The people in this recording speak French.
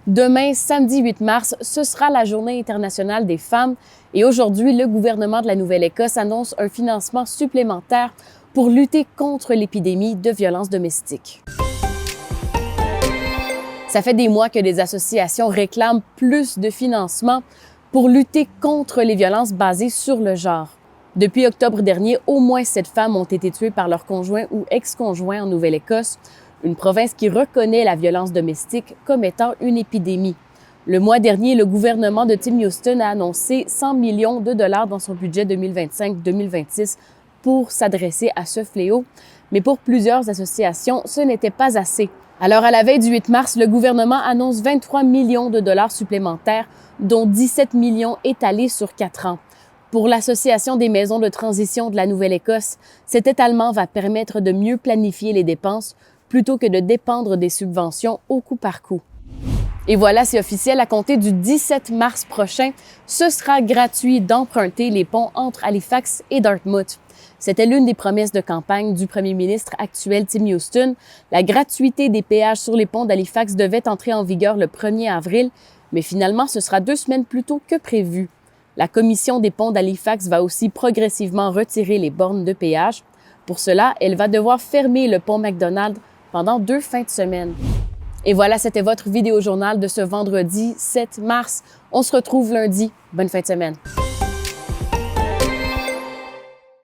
Demain, samedi 8 mars, ce sera la Journée internationale des femmes et aujourd'hui, le gouvernement de la Nouvelle-Écosse annonce un financement supplémentaire pour lutter contre l'épidémie de violences domestiques. Ça fait des mois que des associations réclament plus de financement pour lutter contre les violences basées sur le genre. Depuis octobre dernier, au moins 7 femmes ont été tuées par leur conjoint ou ex-conjoint en Nouvelle-Écosse, une province qui reconnaît la violence domestique comme étant une épidémie. Le mois dernier, le gouvernement de Tim Houston a annoncé 100 millions de dollars dans son budget 2025-2026 pour s'adresser à ce fléau. Mais pour plusieurs associations, ce n'était pas assez. Alors, à la veille du 8 mars, le gouvernement annonce 23 millions de dollars supplémentaires, dont 17 millions étalés sur 4 ans. Pour l'Association des maisons de transition de la Nouvelle-Écosse, cet étalement va permettre de mieux planifier les dépenses plutôt que de dépendre des subventions au coup par coup. Et voilà, c'est officiel, à compter du 17 mars prochain, ce sera gratuit d'emprunter les ponts entre Halifax et Dartmouth. C'était l'une des promesses de campagne du premier ministre actuel Tim Houston. La gratuité des péages sur les ponts d'Halifax devait entrer en vigueur le 1er avril, mais finalement, ce sera 2 semaines plus tôt que prévu. La Commission des ponts d'Halifax va aussi progressivement retirer les bornes de péage. Pour cela, elle va devoir fermer le pont McDonald pendant 2 fins de semaine. Et voilà, c'était votre vidéo journal de ce vendredi 7 mars. On se retrouve lundi. Bonne fin de semaine.